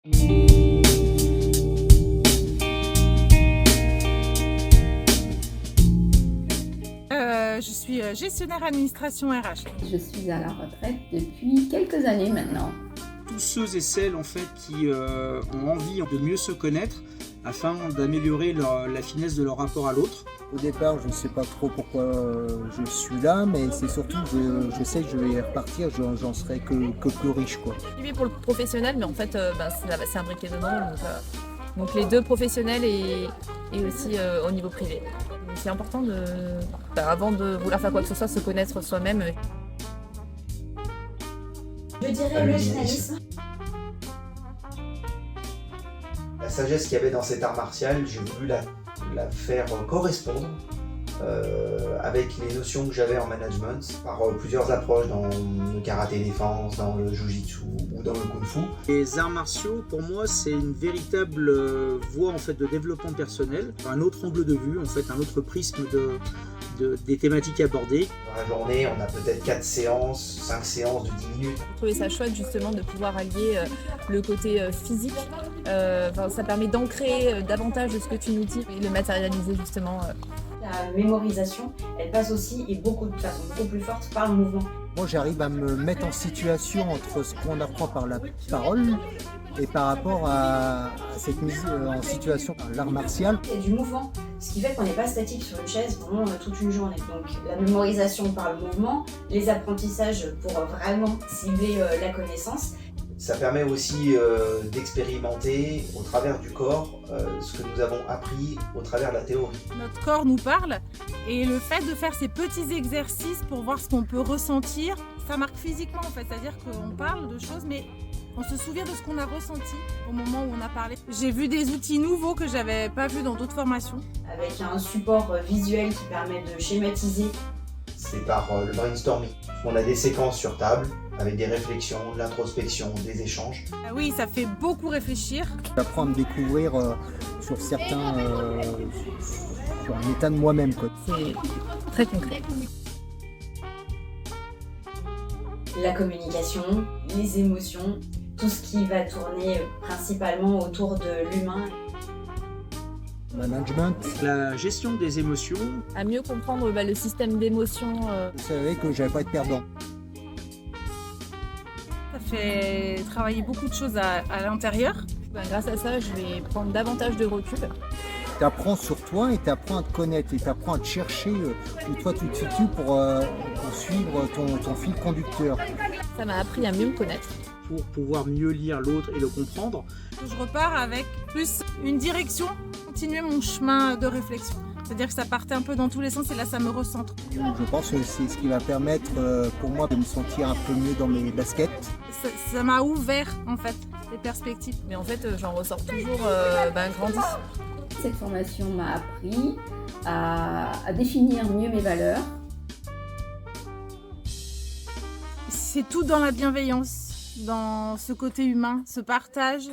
Je suis gestionnaire administration RH. Je suis à la retraite depuis quelques années maintenant. Tous ceux et celles en fait qui ont envie de mieux se connaître afin d'améliorer la finesse de leur rapport à l'autre. Au départ, je ne sais pas trop pourquoi je suis là, mais c'est surtout que je sais que je vais repartir, j'en serai que plus riche, quoi. Oui, pour le professionnel, mais en fait, c'est imbriqué dedans. Donc les deux professionnels et aussi au niveau privé. C'est important avant de vouloir faire quoi que ce soit, se connaître soi-même. Je dirais le journalisme. La sagesse qu'il y avait dans cet art martial, j'ai voulu la faire correspondre avec les notions que j'avais en management par plusieurs approches dans le karaté défense, dans le jujitsu ou dans le kung-fu. Les arts martiaux, pour moi, c'est une véritable voie en fait de développement personnel, un autre angle de vue, en fait, un autre prisme des thématiques abordées. Dans la journée, on a peut-être 4 séances, 5 séances de 10 minutes. J'ai trouvé ça chouette justement de pouvoir allier le côté physique. Ça permet d'ancrer davantage de ce que tu nous dis et le matérialiser justement. La mémorisation, elle passe aussi et de façon beaucoup plus forte par le mouvement. Moi, j'arrive à me mettre en situation entre ce qu'on apprend par la parole et par rapport à cette mise en situation par l'art martial. Il y a du mouvement, ce qui fait qu'on n'est pas statique sur une chaise pendant toute une journée. Donc la mémorisation par le mouvement, les apprentissages pour vraiment cibler la connaissance. Ça permet aussi d'expérimenter au travers du corps ce que nous avons appris au travers de la théorie. Notre corps nous parle et le fait de faire ces petits exercices pour voir ce qu'on peut ressentir, ça marque physiquement en fait. C'est-à-dire qu'on parle de choses mais on se souvient de ce qu'on a ressenti au moment où on a parlé. J'ai vu des outils nouveaux que j'avais pas vus dans d'autres formations. Avec un support visuel qui permet de schématiser. C'est par le brainstorming. On a des séquences sur table avec des réflexions, de l'introspection, des échanges. Oui, ça fait beaucoup réfléchir. J'apprends à me découvrir sur certains, sur un état de moi-même, quoi. C'est très concret. La communication, les émotions, tout ce qui va tourner principalement autour de l'humain. Management. La gestion des émotions. À mieux comprendre le système d'émotions. Je savais que j'allais pas être perdant. Ça fait travailler beaucoup de choses à l'intérieur. Grâce à ça, je vais prendre davantage de recul. Tu apprends sur toi et tu apprends à te connaître et tu apprends à te chercher où toi tu te situes pour suivre ton fil conducteur. Ça m'a appris à mieux me connaître. Pour pouvoir mieux lire l'autre et le comprendre. Je repars avec plus une direction, continuer mon chemin de réflexion. C'est-à-dire que ça partait un peu dans tous les sens et là ça me recentre. Je pense que c'est ce qui va permettre pour moi de me sentir un peu mieux dans mes baskets. Ça m'a ouvert en fait les perspectives. Mais en fait j'en ressors toujours grandi. Cette formation m'a appris à définir mieux mes valeurs. C'est tout dans la bienveillance, dans ce côté humain, ce partage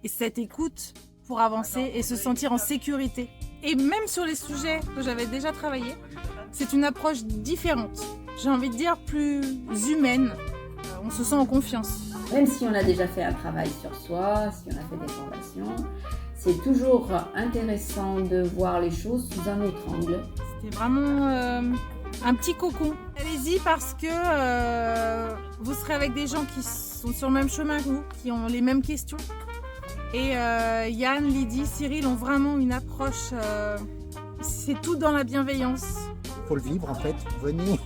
et cette écoute pour avancer et se sentir en sécurité. Et même sur les sujets que j'avais déjà travaillé, c'est une approche différente. J'ai envie de dire plus humaine. On se sent en confiance. Même si on a déjà fait un travail sur soi, si on a fait des formations, c'est toujours intéressant de voir les choses sous un autre angle. C'était vraiment un petit cocon. Allez-y parce que vous serez avec des gens qui sont sur le même chemin que vous, qui ont les mêmes questions. Et Yann, Lydie, Cyril ont vraiment une approche, c'est tout dans la bienveillance. Il faut le vivre en fait, venez.